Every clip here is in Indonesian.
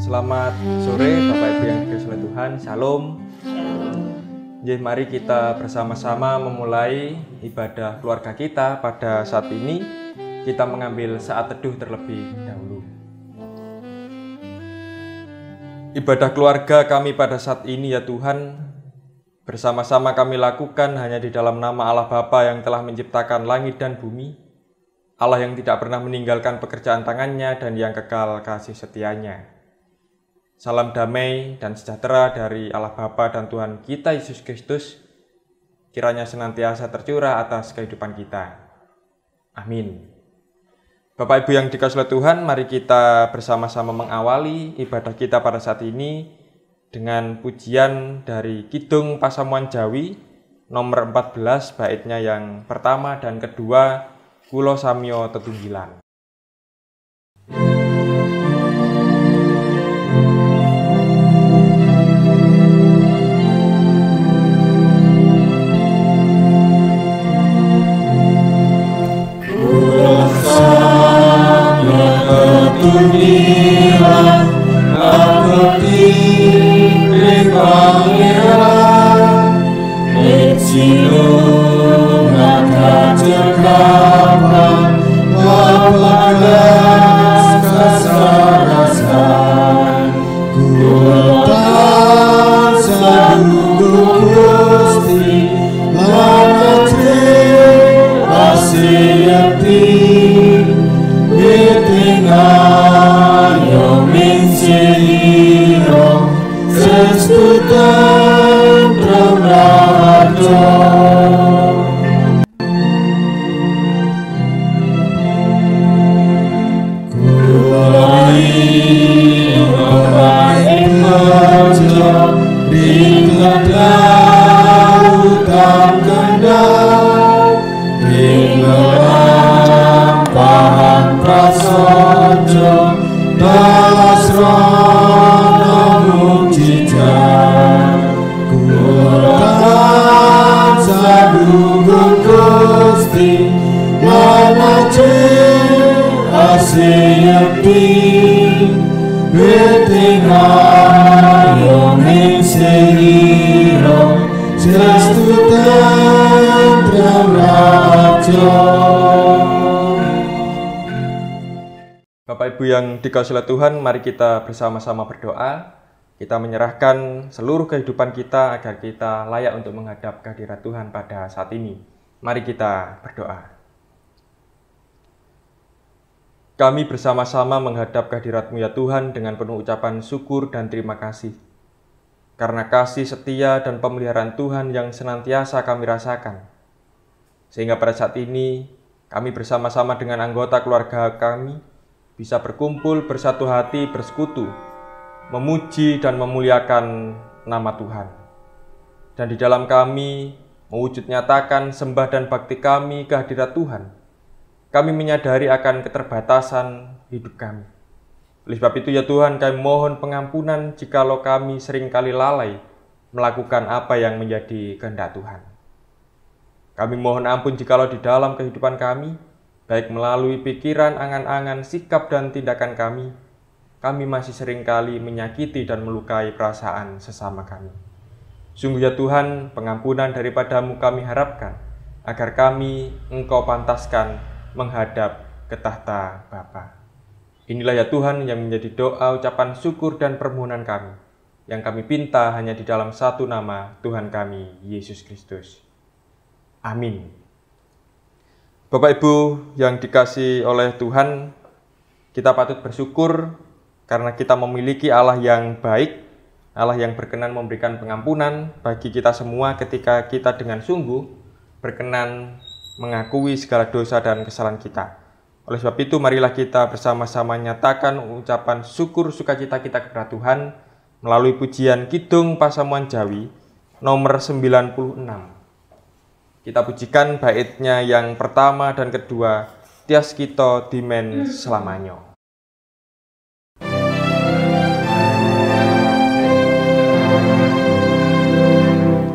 Selamat sore Bapak Ibu yang dikasihi oleh Tuhan. Shalom. Mari kita bersama-sama memulai ibadah keluarga kita pada saat ini. Kita mengambil saat teduh terlebih dahulu. Ibadah keluarga kami pada saat ini ya Tuhan, bersama-sama kami lakukan hanya di dalam nama Allah Bapa yang telah menciptakan langit dan bumi, Allah yang tidak pernah meninggalkan pekerjaan tangannya dan yang kekal kasih setianya. Salam damai dan sejahtera dari Allah Bapa dan Tuhan kita Yesus Kristus, kiranya senantiasa tercurah atas kehidupan kita. Amin. Bapak Ibu yang dikasihi oleh Tuhan, mari kita bersama-sama mengawali ibadah kita pada saat ini dengan pujian dari Kidung Pasamuan Jawi nomor 14, baitnya yang pertama dan kedua, Kulo Samyo Tetunggilan. Tetunggilan abdi pangeran, Ecino maka cekapan wabagas kasarasan, kulepas sadudu Gusti lanate asiyati Betingayo minsiro sestutan prarajo. Kulai orai majo Ringladautan kendal Ringlampahan prasojo Balasrono mukjizat Kulepas sadudu Gusti manaje asiyati betingayo minsiro sestutan prarajo. Bapak Ibu yang dikasihi oleh Tuhan, mari kita bersama-sama berdoa. Kita menyerahkan seluruh kehidupan kita agar kita layak untuk menghadap kehadirat Tuhan pada saat ini. Mari kita berdoa. Kami bersama-sama menghadap kehadirat-Mu ya Tuhan dengan penuh ucapan syukur dan terima kasih. Karena kasih setia dan pemeliharaan Tuhan yang senantiasa kami rasakan. Sehingga pada saat ini kami bersama-sama dengan anggota keluarga kami bisa berkumpul bersatu hati bersekutu, memuji dan memuliakan nama Tuhan. Dan di dalam kami mewujud nyatakan sembah dan bakti kami ke hadirat Tuhan. Kami menyadari akan keterbatasan hidup kami. Oleh sebab itu ya Tuhan, kami mohon pengampunan jikalau kami seringkali lalai melakukan apa yang menjadi kehendak Tuhan. Kami mohon ampun jikalau di dalam kehidupan kami, baik melalui pikiran, angan-angan, sikap, dan tindakan kami masih seringkali menyakiti dan melukai perasaan sesama kami. Sungguh ya Tuhan, pengampunan daripada-Mu kami harapkan, agar kami Engkau pantaskan menghadap ke tahta Bapa. Inilah ya Tuhan yang menjadi doa, ucapan syukur, dan permohonan kami, yang kami pinta hanya di dalam satu nama Tuhan kami, Yesus Kristus. Amin. Bapak Ibu yang dikasihi oleh Tuhan, kita patut bersyukur karena kita memiliki Allah yang baik, Allah yang berkenan memberikan pengampunan bagi kita semua ketika kita dengan sungguh berkenan mengakui segala dosa dan kesalahan kita. Oleh sebab itu, marilah kita bersama-sama nyatakan ucapan syukur sukacita kita kepada Tuhan melalui pujian Kidung Pasamuan Jawi nomor 96. Kita pujikan baitnya yang pertama dan kedua, Tias Kito Dimen Selamanyo.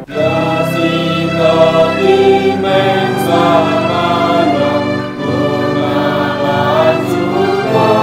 Tias Kito Dimen Selamanyo, Gunawan Sukorno,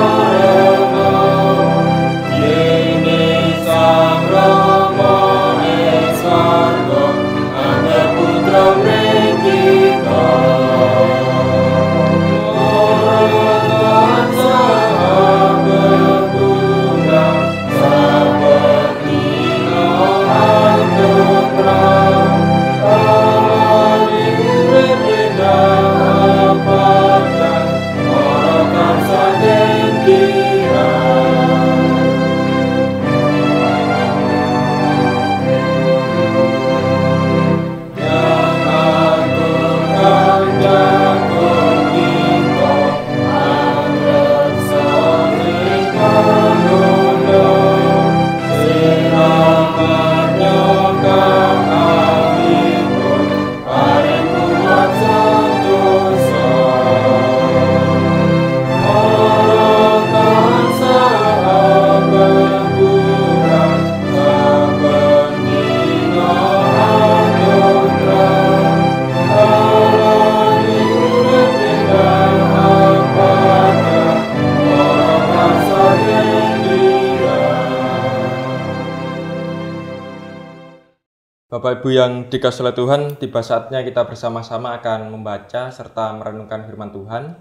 Bapak Ibu yang dikasihi oleh Tuhan, tiba saatnya kita bersama-sama akan membaca serta merenungkan firman Tuhan.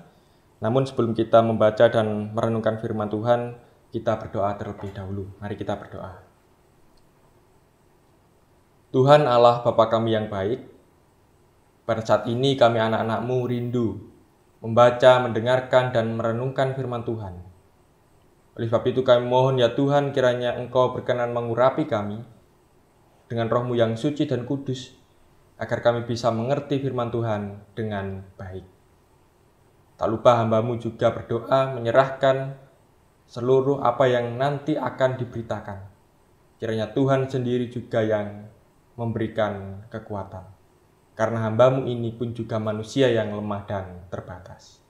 Namun sebelum kita membaca dan merenungkan firman Tuhan, kita berdoa terlebih dahulu. Mari kita berdoa. Tuhan Allah Bapa kami yang baik, pada saat ini kami anak-anak-Mu rindu membaca, mendengarkan, dan merenungkan firman Tuhan. Oleh sebab itu kami mohon ya Tuhan, kiranya Engkau berkenan mengurapi kami dengan Roh-Mu yang suci dan kudus, agar kami bisa mengerti firman Tuhan dengan baik. Tak lupa hamba-Mu juga berdoa menyerahkan seluruh apa yang nanti akan diberitakan. Kiranya Tuhan sendiri juga yang memberikan kekuatan. Karena hamba-Mu ini pun juga manusia yang lemah dan terbatas.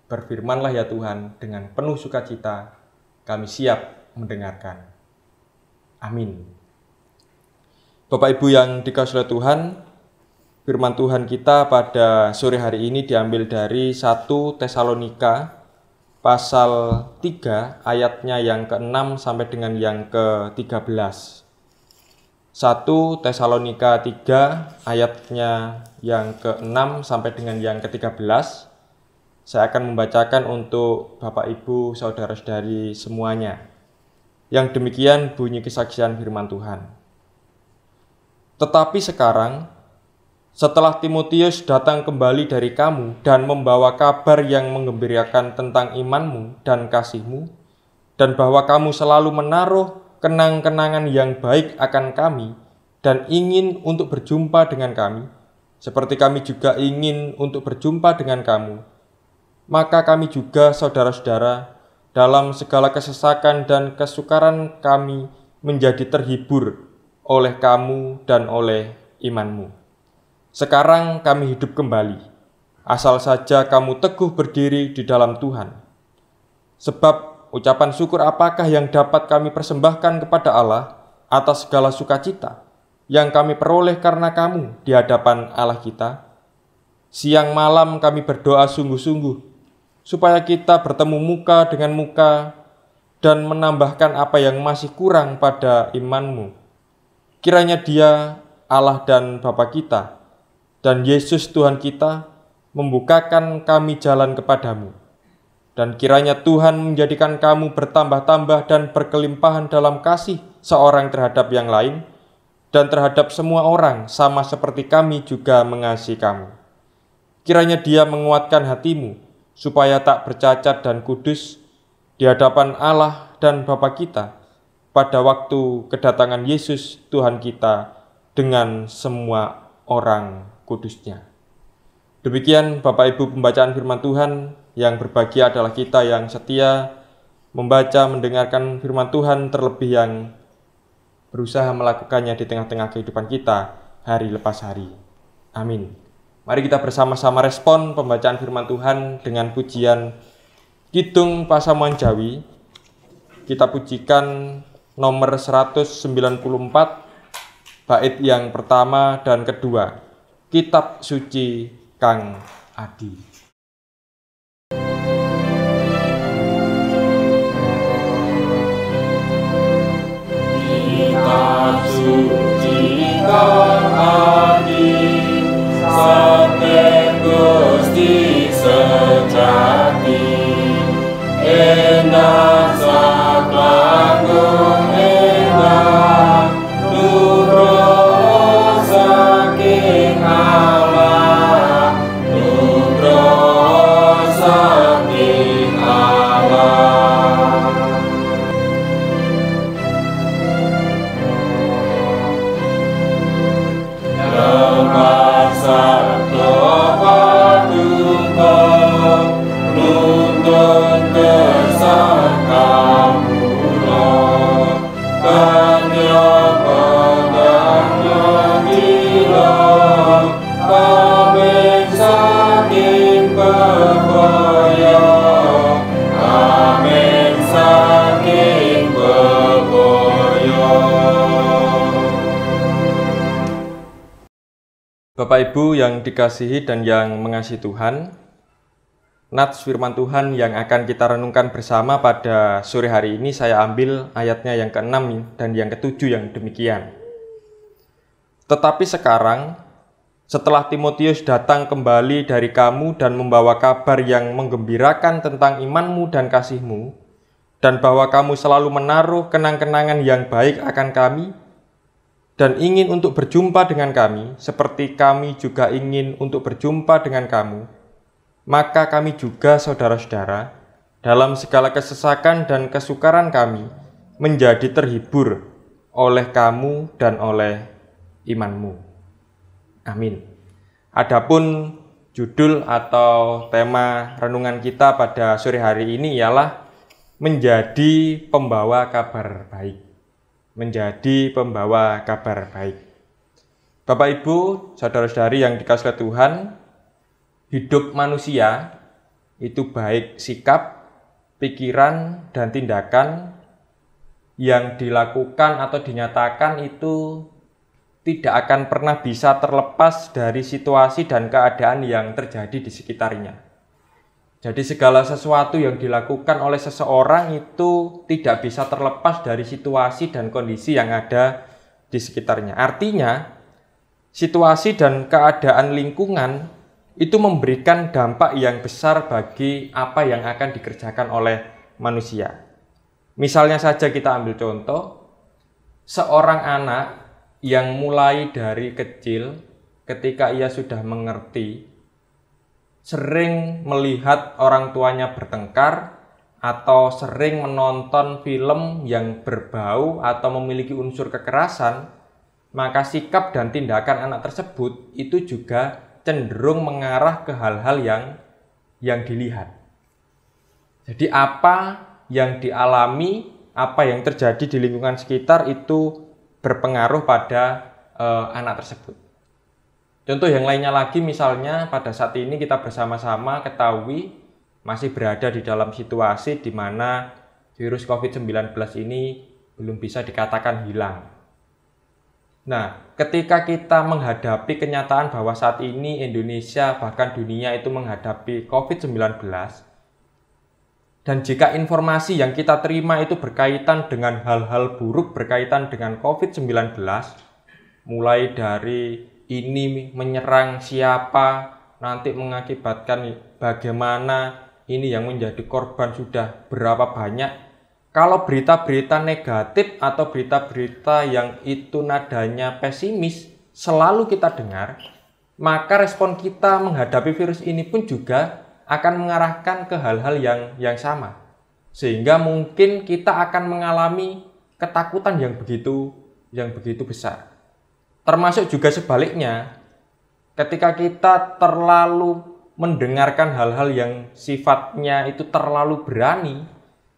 Berfirmanlah ya Tuhan, dengan penuh sukacita kami siap mendengarkan. Amin. Bapak Ibu yang dikasihi oleh Tuhan, firman Tuhan kita pada sore hari ini diambil dari 1 Tesalonika pasal 3 ayatnya yang ke-6 sampai dengan yang ke-13. 1 Tesalonika 3 ayatnya yang ke-6 sampai dengan yang ke-13. Saya akan membacakan untuk Bapak Ibu, saudara-saudari semuanya. Yang demikian bunyi kesaksian firman Tuhan. Tetapi sekarang, setelah Timotius datang kembali dari kamu dan membawa kabar yang menggembirakan tentang imanmu dan kasihmu, dan bahwa kamu selalu menaruh kenang-kenangan yang baik akan kami dan ingin untuk berjumpa dengan kami, seperti kami juga ingin untuk berjumpa dengan kamu, maka kami juga saudara-saudara dalam segala kesesakan dan kesukaran kami menjadi terhibur oleh kamu dan oleh imanmu. Sekarang kami hidup kembali, asal saja kamu teguh berdiri di dalam Tuhan. Sebab ucapan syukur apakah yang dapat kami persembahkan kepada Allah atas segala sukacita yang kami peroleh karena kamu di hadapan Allah kita? Siang malam kami berdoa sungguh-sungguh, supaya kita bertemu muka dengan muka dan menambahkan apa yang masih kurang pada imanmu. Kiranya Dia, Allah dan Bapa kita, dan Yesus Tuhan kita, membukakan kami jalan kepadamu. Dan kiranya Tuhan menjadikan kamu bertambah-tambah dan berkelimpahan dalam kasih seorang terhadap yang lain, dan terhadap semua orang sama seperti kami juga mengasihi kamu. Kiranya Dia menguatkan hatimu, supaya tak bercacat dan kudus di hadapan Allah dan Bapa kita, pada waktu kedatangan Yesus Tuhan kita dengan semua orang kudusnya. Demikian Bapak Ibu pembacaan firman Tuhan. Yang berbahagia adalah kita yang setia membaca, mendengarkan firman Tuhan, terlebih yang berusaha melakukannya di tengah-tengah kehidupan kita hari lepas hari. Amin. Mari kita bersama-sama respon pembacaan firman Tuhan dengan pujian Kidung Pasamuan Jawi. Kita pujikan nomor 194, bait yang pertama dan kedua. Kitab Suci Kang Adi. Kitab suci Kang Adi, Sabda Gusti sejati, endah sakanggung endah, nugroho saking Allah, nugroho saking Allah. Sabdo paduka nuntun kesah kamula, kanya pengang gila, kami saking bebaya, kami saking bebaya. Bapak Ibu yang dikasihi dan yang mengasihi Tuhan, nats firman Tuhan yang akan kita renungkan bersama pada sore hari ini saya ambil ayatnya yang ke-6 dan yang ke-7 yang demikian. Tetapi sekarang, setelah Timotius datang kembali dari kamu dan membawa kabar yang menggembirakan tentang imanmu dan kasihmu, dan bahwa kamu selalu menaruh kenang-kenangan yang baik akan kami, dan ingin untuk berjumpa dengan kami, seperti kami juga ingin untuk berjumpa dengan kamu, maka kami juga, saudara-saudara, dalam segala kesesakan dan kesukaran kami, menjadi terhibur oleh kamu dan oleh imanmu. Amin. Adapun judul atau tema renungan kita pada sore hari ini ialah menjadi pembawa kabar baik. Menjadi pembawa kabar baik. Bapak Ibu, saudara-saudari yang dikasihi Tuhan, hidup manusia itu baik sikap, pikiran, dan tindakan yang dilakukan atau dinyatakan itu tidak akan pernah bisa terlepas dari situasi dan keadaan yang terjadi di sekitarnya. Jadi segala sesuatu yang dilakukan oleh seseorang itu tidak bisa terlepas dari situasi dan kondisi yang ada di sekitarnya. Artinya, situasi dan keadaan lingkungan itu memberikan dampak yang besar bagi apa yang akan dikerjakan oleh manusia. Misalnya saja kita ambil contoh, seorang anak yang mulai dari kecil ketika ia sudah mengerti, sering melihat orang tuanya bertengkar atau sering menonton film yang berbau atau memiliki unsur kekerasan, maka sikap dan tindakan anak tersebut itu juga cenderung mengarah ke hal-hal yang dilihat. Jadi apa yang dialami, apa yang terjadi di lingkungan sekitar itu berpengaruh pada anak tersebut. Contoh yang lainnya lagi, misalnya pada saat ini kita bersama-sama ketahui masih berada di dalam situasi di mana virus COVID-19 ini belum bisa dikatakan hilang. Nah, ketika kita menghadapi kenyataan bahwa saat ini Indonesia bahkan dunia itu menghadapi COVID-19, dan jika informasi yang kita terima itu berkaitan dengan hal-hal buruk berkaitan dengan COVID-19, mulai dari ini menyerang siapa, nanti mengakibatkan bagaimana, ini yang menjadi korban sudah berapa banyak. Kalau berita-berita negatif atau berita-berita yang itu nadanya pesimis selalu kita dengar, maka respon kita menghadapi virus ini pun juga akan mengarahkan ke hal-hal yang sama. Sehingga mungkin kita akan mengalami ketakutan yang begitu besar. Termasuk juga sebaliknya, ketika kita terlalu mendengarkan hal-hal yang sifatnya itu terlalu berani,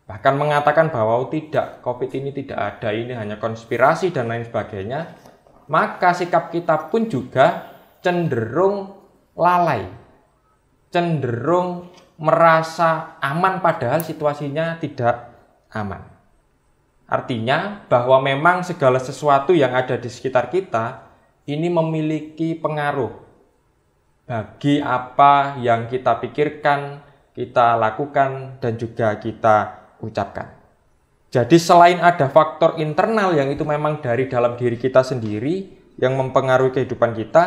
bahkan mengatakan bahwa tidak, COVID ini tidak ada, ini hanya konspirasi dan lain sebagainya, maka sikap kita pun juga cenderung lalai, cenderung merasa aman padahal situasinya tidak aman. Artinya bahwa memang segala sesuatu yang ada di sekitar kita ini memiliki pengaruh bagi apa yang kita pikirkan, kita lakukan, dan juga kita ucapkan. Jadi selain ada faktor internal yang itu memang dari dalam diri kita sendiri yang mempengaruhi kehidupan kita,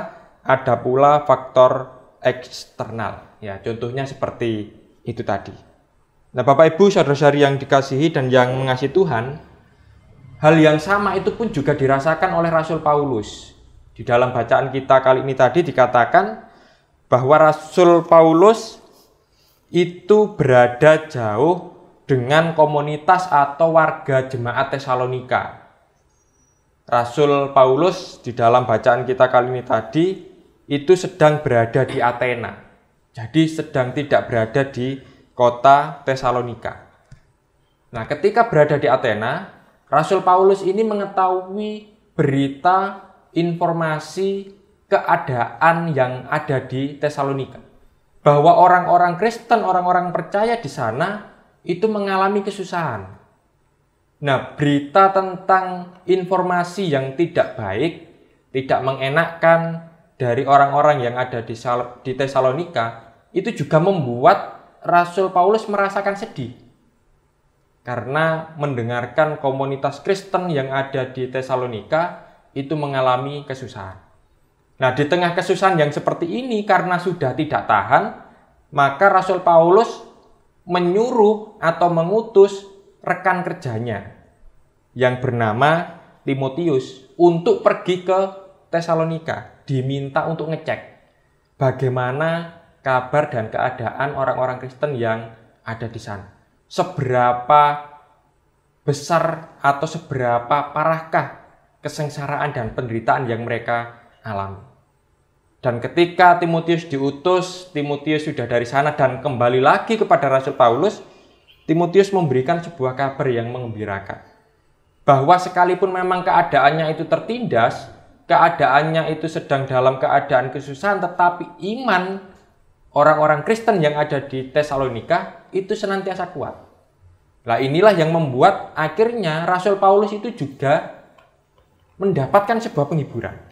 ada pula faktor eksternal. Ya, contohnya seperti itu tadi. Nah, Bapak Ibu, saudara-saudari yang dikasihi dan yang mengasihi Tuhan, hal yang sama itu pun juga dirasakan oleh Rasul Paulus. Di dalam bacaan kita kali ini tadi dikatakan bahwa Rasul Paulus itu berada jauh dengan komunitas atau warga jemaat Tesalonika. Rasul Paulus di dalam bacaan kita kali ini tadi itu sedang berada di Athena. Jadi sedang tidak berada di kota Tesalonika. Nah, ketika berada di Athena, Rasul Paulus ini mengetahui berita, informasi, keadaan yang ada di Tesalonika. Bahwa orang-orang Kristen, orang-orang percaya di sana itu mengalami kesusahan. Nah, berita tentang informasi yang tidak baik, tidak mengenakkan dari orang-orang yang ada di Tesalonika, itu juga membuat Rasul Paulus merasakan sedih. Karena mendengarkan komunitas Kristen yang ada di Tesalonika itu mengalami kesusahan. Nah, di tengah kesusahan yang seperti ini, karena sudah tidak tahan, maka Rasul Paulus menyuruh atau mengutus rekan kerjanya yang bernama Timotius untuk pergi ke Tesalonika, diminta untuk ngecek bagaimana kabar dan keadaan orang-orang Kristen yang ada di sana. Seberapa besar atau seberapa parahkah kesengsaraan dan penderitaan yang mereka alami. Dan ketika Timotius diutus, Timotius sudah dari sana dan kembali lagi kepada Rasul Paulus, Timotius memberikan sebuah kabar yang menggembirakan. Bahwa sekalipun memang keadaannya itu tertindas, keadaannya itu sedang dalam keadaan kesusahan, tetapi iman orang-orang Kristen yang ada di Tesalonika itu senantiasa kuat. Nah, inilah yang membuat akhirnya Rasul Paulus itu juga mendapatkan sebuah penghiburan.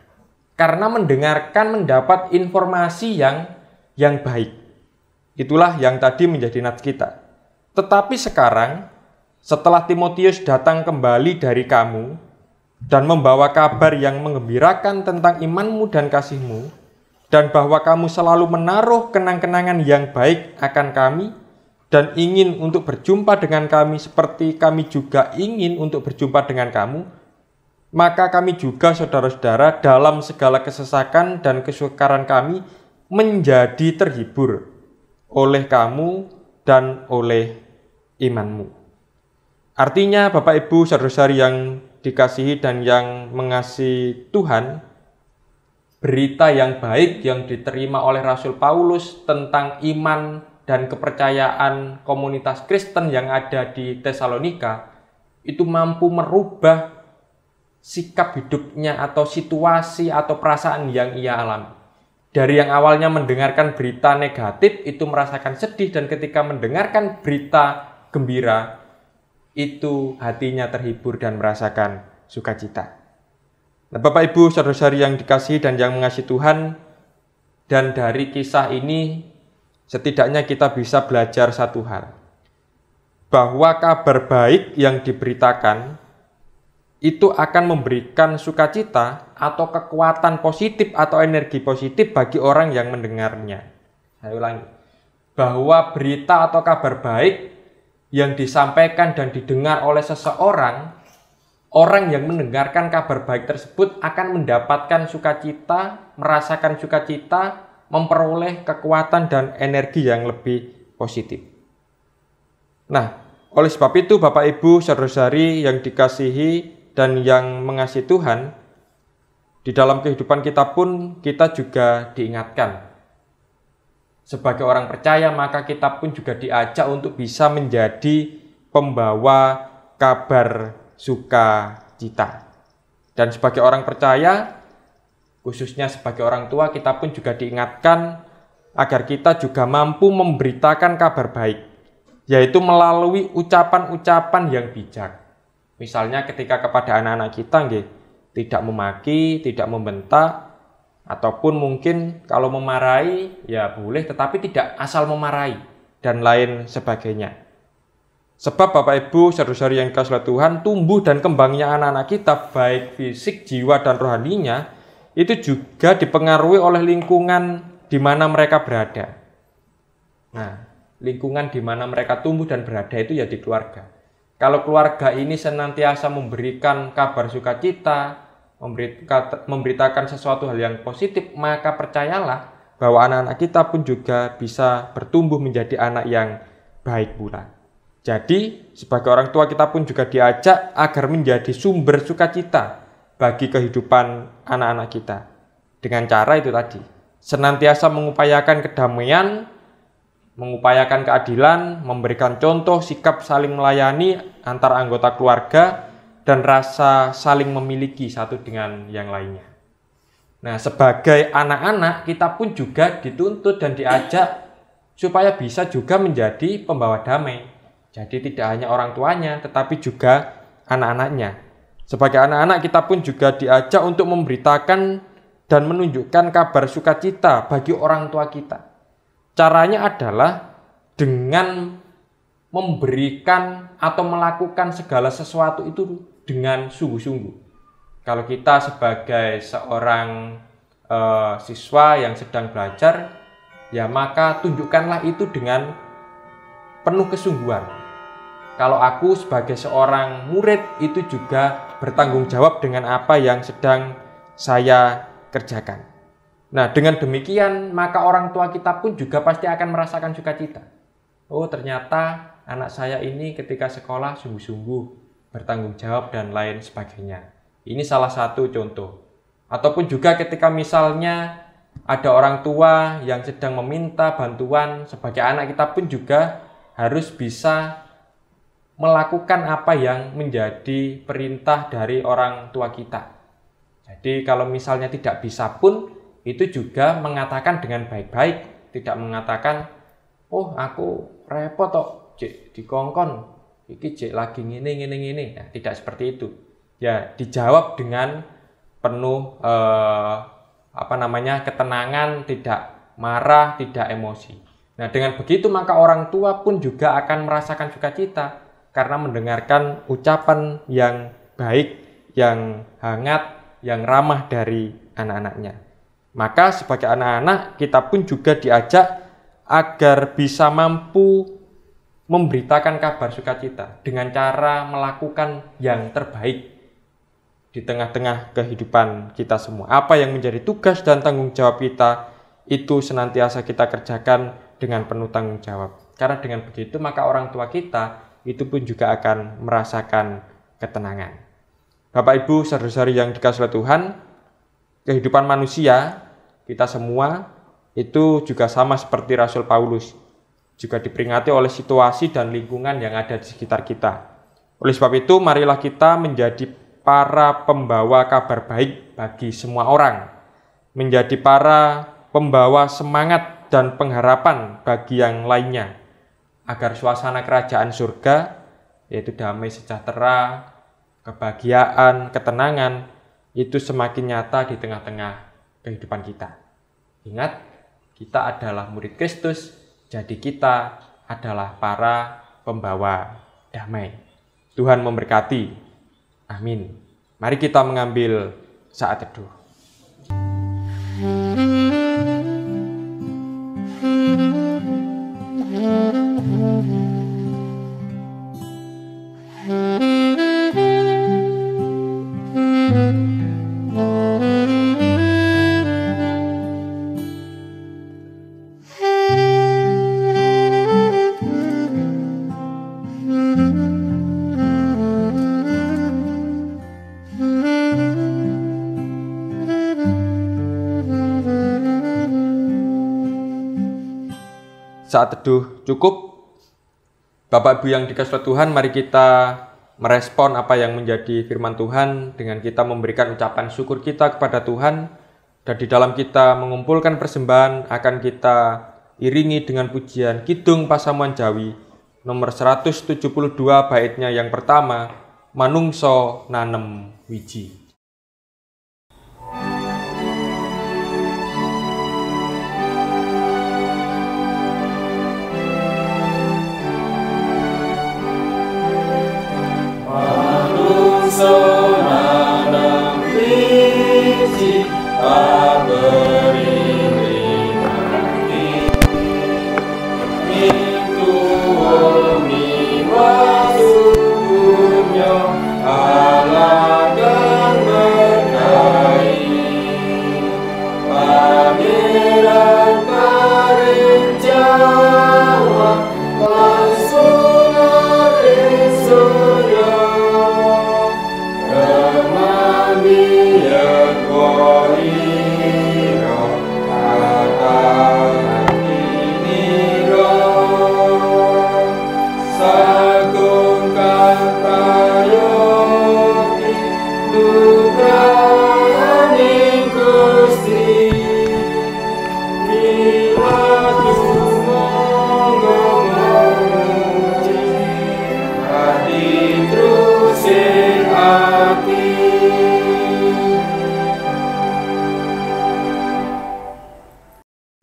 Karena mendapat informasi yang baik. Itulah yang tadi menjadi nats kita. Tetapi sekarang, setelah Timotius datang kembali dari kamu dan membawa kabar yang menggembirakan tentang imanmu dan kasihmu, dan bahwa kamu selalu menaruh kenang-kenangan yang baik akan kami, dan ingin untuk berjumpa dengan kami seperti kami juga ingin untuk berjumpa dengan kamu, maka kami juga saudara-saudara dalam segala kesesakan dan kesukaran kami menjadi terhibur oleh kamu dan oleh imanmu. Artinya Bapak Ibu saudara-saudari yang dikasihi dan yang mengasihi Tuhan, berita yang baik yang diterima oleh Rasul Paulus tentang iman dan kepercayaan komunitas Kristen yang ada di Tesalonika itu mampu merubah sikap hidupnya atau situasi atau perasaan yang ia alami. Dari yang awalnya mendengarkan berita negatif itu merasakan sedih, dan ketika mendengarkan berita gembira itu hatinya terhibur dan merasakan sukacita. Nah, Bapak Ibu saudara-saudari yang dikasihi dan yang mengasihi Tuhan, dan dari kisah ini setidaknya kita bisa belajar satu hal, bahwa kabar baik yang diberitakan itu akan memberikan sukacita atau kekuatan positif atau energi positif bagi orang yang mendengarnya. Saya ulangi, bahwa berita atau kabar baik yang disampaikan dan didengar oleh seseorang, orang yang mendengarkan kabar baik tersebut akan mendapatkan sukacita, merasakan sukacita, memperoleh kekuatan dan energi yang lebih positif. Nah, oleh sebab itu Bapak Ibu saudara-saudari yang dikasihi dan yang mengasihi Tuhan, di dalam kehidupan kita pun kita juga diingatkan. Sebagai orang percaya, maka kita pun juga diajak untuk bisa menjadi pembawa kabar sukacita. Dan sebagai orang percaya, khususnya sebagai orang tua, kita pun juga diingatkan agar kita juga mampu memberitakan kabar baik, yaitu melalui ucapan-ucapan yang bijak. Misalnya ketika kepada anak-anak kita, tidak memaki, tidak membentak, ataupun mungkin kalau memarahi, ya boleh, tetapi tidak asal memarahi, dan lain sebagainya. Sebab Bapak Ibu saudara-saudari yang dikasihi Tuhan, tumbuh dan kembangnya anak-anak kita, baik fisik, jiwa, dan rohaninya, itu juga dipengaruhi oleh lingkungan di mana mereka berada. Nah, lingkungan di mana mereka tumbuh dan berada itu ya di keluarga. Kalau keluarga ini senantiasa memberikan kabar sukacita, memberitakan sesuatu hal yang positif, maka percayalah bahwa anak-anak kita pun juga bisa bertumbuh menjadi anak yang baik pula. Jadi, sebagai orang tua kita pun juga diajak agar menjadi sumber sukacita bagi kehidupan anak-anak kita. Dengan cara itu tadi, senantiasa mengupayakan kedamaian, mengupayakan keadilan, memberikan contoh sikap saling melayani antar anggota keluarga, dan rasa saling memiliki satu dengan yang lainnya. Nah, sebagai anak-anak kita pun juga dituntut dan diajak supaya bisa juga menjadi pembawa damai. Jadi tidak hanya orang tuanya, tetapi juga anak-anaknya. Sebagai anak-anak kita pun juga diajak untuk memberitakan dan menunjukkan kabar sukacita bagi orang tua kita. Caranya adalah dengan memberikan atau melakukan segala sesuatu itu dengan sungguh-sungguh. Kalau kita sebagai seorang siswa yang sedang belajar, ya maka tunjukkanlah itu dengan penuh kesungguhan. Kalau aku sebagai seorang murid itu juga bertanggung jawab dengan apa yang sedang saya kerjakan. Nah, dengan demikian maka orang tua kita pun juga pasti akan merasakan sukacita. Oh, ternyata anak saya ini ketika sekolah sungguh-sungguh bertanggung jawab dan lain sebagainya. Ini salah satu contoh. Ataupun juga ketika misalnya ada orang tua yang sedang meminta bantuan, sebagai anak kita pun juga harus bisa melakukan apa yang menjadi perintah dari orang tua kita. Jadi kalau misalnya tidak bisa pun, itu juga mengatakan dengan baik-baik, tidak mengatakan, oh aku repot kok, cek dikongkon, iki cek lagi ngene. Nah, tidak seperti itu. Ya, dijawab dengan penuh ketenangan, tidak marah, tidak emosi. Nah, dengan begitu maka orang tua pun juga akan merasakan sukacita karena mendengarkan ucapan yang baik, yang hangat, yang ramah dari anak-anaknya. Maka sebagai anak-anak kita pun juga diajak agar bisa mampu memberitakan kabar sukacita dengan cara melakukan yang terbaik di tengah-tengah kehidupan kita semua. Apa yang menjadi tugas dan tanggung jawab kita, itu senantiasa kita kerjakan dengan penuh tanggung jawab. Karena dengan begitu maka orang tua kita itu pun juga akan merasakan ketenangan. Bapak Ibu saudara-saudari yang dikasihi Tuhan, kehidupan manusia kita semua itu juga sama seperti Rasul Paulus, juga diperingati oleh situasi dan lingkungan yang ada di sekitar kita. Oleh sebab itu marilah kita menjadi para pembawa kabar baik bagi semua orang, menjadi para pembawa semangat dan pengharapan bagi yang lainnya, agar suasana kerajaan surga, yaitu damai sejahtera, kebahagiaan, ketenangan, itu semakin nyata di tengah-tengah kehidupan kita. Ingat, kita adalah murid Kristus, jadi kita adalah para pembawa damai. Tuhan memberkati. Amin. Mari kita mengambil saat teduh. Saat teduh cukup. Bapak Ibu yang dikasihi Tuhan, mari kita merespon apa yang menjadi firman Tuhan dengan kita memberikan ucapan syukur kita kepada Tuhan, dan di dalam kita mengumpulkan persembahan akan kita iringi dengan pujian Kidung Pasamuan Jawi nomor 172 baitnya yang pertama, Manungso Nanem Wiji. Nanam wiji beri hati, itu omi wasunya alagan berkai, pangeran parinjawa langsung surya.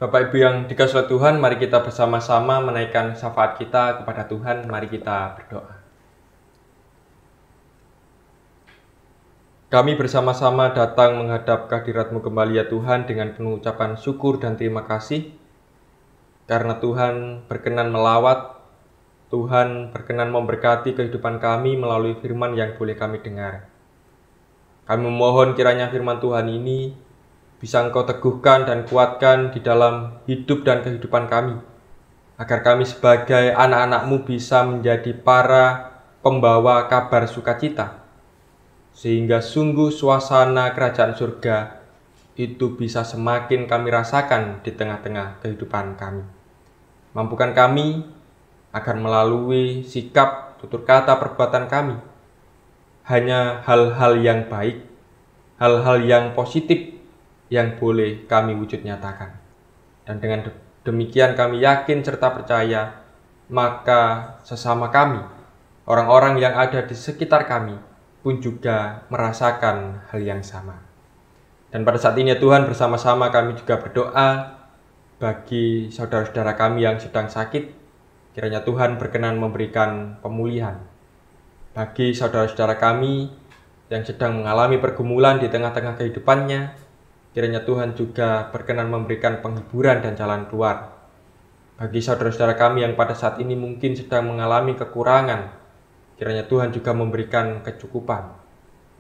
Bapak Ibu yang dikasihi Tuhan, mari kita bersama-sama menaikkan syafaat kita kepada Tuhan. Mari kita berdoa. Kami bersama-sama datang menghadap kehadirat-Mu kembali ya Tuhan dengan penuh ucapan syukur dan terima kasih. Karena Tuhan berkenan melawat, Tuhan berkenan memberkati kehidupan kami melalui firman yang boleh kami dengar. Kami memohon kiranya firman Tuhan ini bisa Engkau teguhkan dan kuatkan di dalam hidup dan kehidupan kami, agar kami sebagai anak-anak-Mu bisa menjadi para pembawa kabar sukacita, sehingga sungguh suasana kerajaan surga itu bisa semakin kami rasakan di tengah-tengah kehidupan kami. Mampukan kami agar melalui sikap, tutur kata, perbuatan kami hanya hal-hal yang baik, hal-hal yang positif yang boleh kami wujud nyatakan. Dan dengan demikian kami yakin serta percaya, maka sesama kami, orang-orang yang ada di sekitar kami pun juga merasakan hal yang sama. Dan pada saat ini ya Tuhan, bersama-sama kami juga berdoa bagi saudara-saudara kami yang sedang sakit. Kiranya Tuhan berkenan memberikan pemulihan. Bagi saudara-saudara kami yang sedang mengalami pergumulan di tengah-tengah kehidupannya, kiranya Tuhan juga berkenan memberikan penghiburan dan jalan keluar. Bagi saudara-saudara kami yang pada saat ini mungkin sedang mengalami kekurangan, kiranya Tuhan juga memberikan kecukupan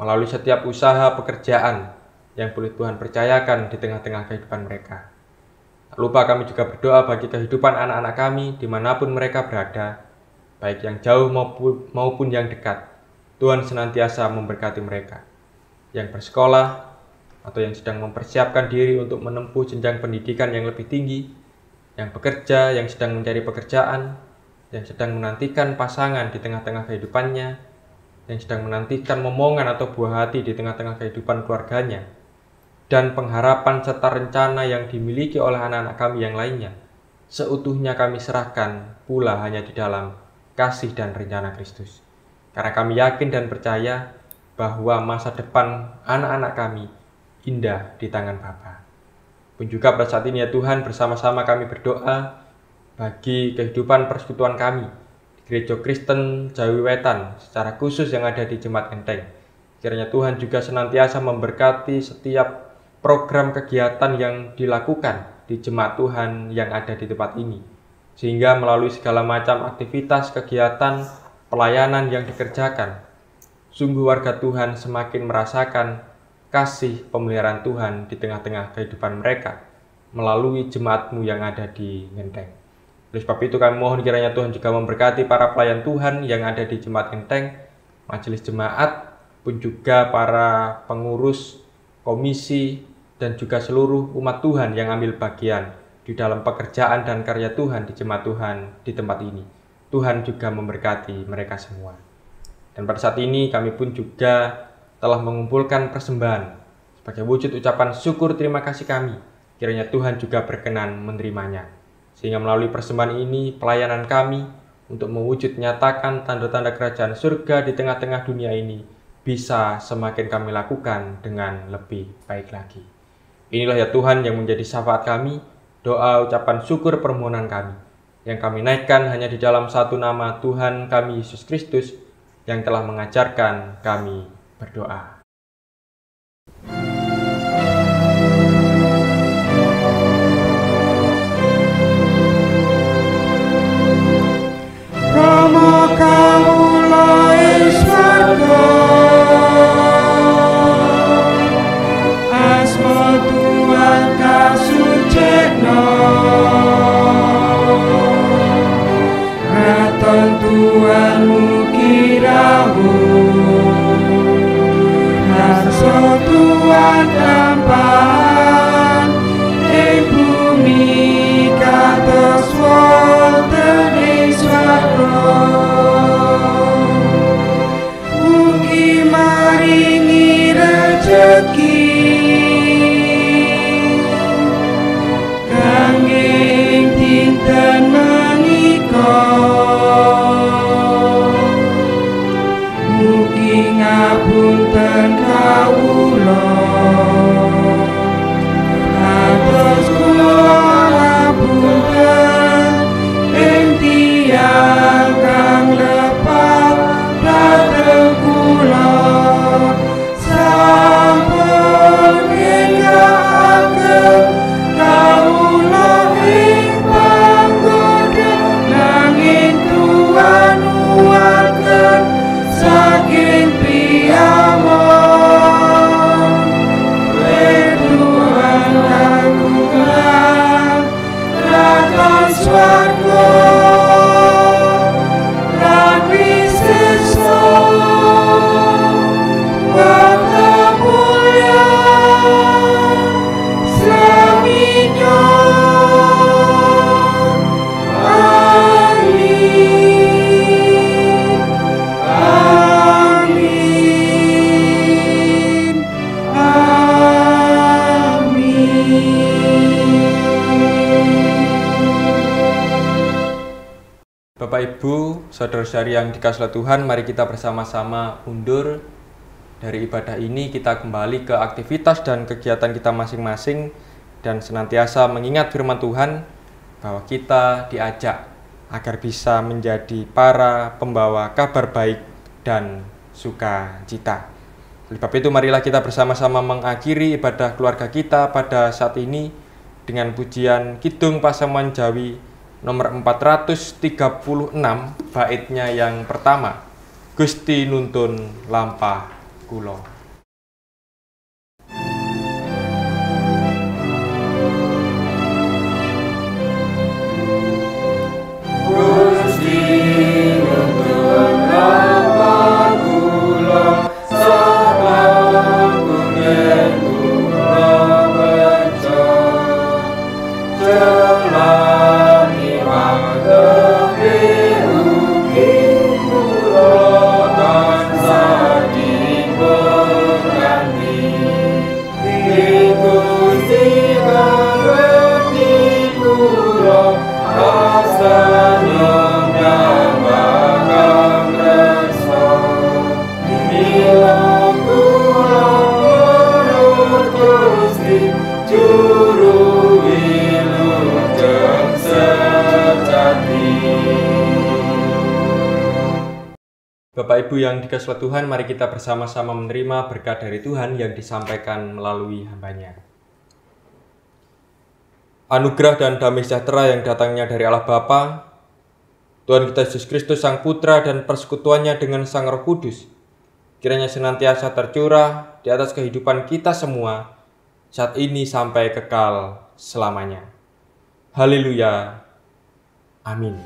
melalui setiap usaha pekerjaan yang boleh Tuhan percayakan di tengah-tengah kehidupan mereka. Tak lupa kami juga berdoa bagi kehidupan anak-anak kami dimanapun mereka berada, baik yang jauh maupun yang dekat. Tuhan senantiasa memberkati mereka, yang bersekolah atau yang sedang mempersiapkan diri untuk menempuh jenjang pendidikan yang lebih tinggi, yang bekerja, yang sedang mencari pekerjaan, yang sedang menantikan pasangan di tengah-tengah kehidupannya, yang sedang menantikan momongan atau buah hati di tengah-tengah kehidupan keluarganya, dan pengharapan serta rencana yang dimiliki oleh anak-anak kami yang lainnya, seutuhnya kami serahkan pula hanya di dalam kasih dan rencana Kristus. Karena kami yakin dan percaya bahwa masa depan anak-anak kami indah di tangan Bapa. Pun juga pada saat ini ya Tuhan, bersama-sama kami berdoa bagi kehidupan persekutuan kami di Gereja Kristen Jawi Wetan, secara khusus yang ada di Jemaat Enteng. Kiranya Tuhan juga senantiasa memberkati setiap program kegiatan yang dilakukan di jemaat Tuhan yang ada di tempat ini, sehingga melalui segala macam aktivitas, kegiatan, pelayanan yang dikerjakan, sungguh warga Tuhan semakin merasakan kasih pemeliharaan Tuhan di tengah-tengah kehidupan mereka melalui jemaat-Mu yang ada di Menteng. Oleh sebab itu kami mohon kiranya Tuhan juga memberkati para pelayan Tuhan yang ada di Jemaat Enteng, majelis jemaat, pun juga para pengurus, komisi, dan juga seluruh umat Tuhan yang ambil bagian di dalam pekerjaan dan karya Tuhan di jemaat Tuhan di tempat ini. Tuhan juga memberkati mereka semua. Dan pada saat ini kami pun juga telah mengumpulkan persembahan sebagai wujud ucapan syukur terima kasih kami. Kiranya Tuhan juga berkenan menerimanya, sehingga melalui persembahan ini pelayanan kami untuk mewujud nyatakan tanda-tanda kerajaan surga di tengah-tengah dunia ini bisa semakin kami lakukan dengan lebih baik lagi. Inilah ya Tuhan yang menjadi syafaat kami, doa ucapan syukur permohonan kami, yang kami naikkan hanya di dalam satu nama Tuhan kami Yesus Kristus yang telah mengajarkan kami berdoa. Ngapunten kawula atus kula ngapunten ing tiyang kang lepat dhateng kula. Saudara-saudari yang dikasihi Tuhan, mari kita bersama-sama undur dari ibadah ini. Kita kembali ke aktivitas dan kegiatan kita masing-masing dan senantiasa mengingat firman Tuhan bahwa kita diajak agar bisa menjadi para pembawa kabar baik dan sukacita. Oleh sebab itu, marilah kita bersama-sama mengakhiri ibadah keluarga kita pada saat ini dengan pujian Kidung Pasamuan Jawi nomor 436, baitnya yang pertama, Gusti nuntun lampah kula. Bapak Ibu yang dikasihi Tuhan, mari kita bersama-sama menerima berkat dari Tuhan yang disampaikan melalui hamba-Nya. Anugerah dan damai sejahtera yang datangnya dari Allah Bapa, Tuhan kita Yesus Kristus Sang Putra dan persekutuannya dengan Sang Roh Kudus, kiranya senantiasa tercurah di atas kehidupan kita semua, saat ini sampai kekal selamanya. Haleluya. Amin.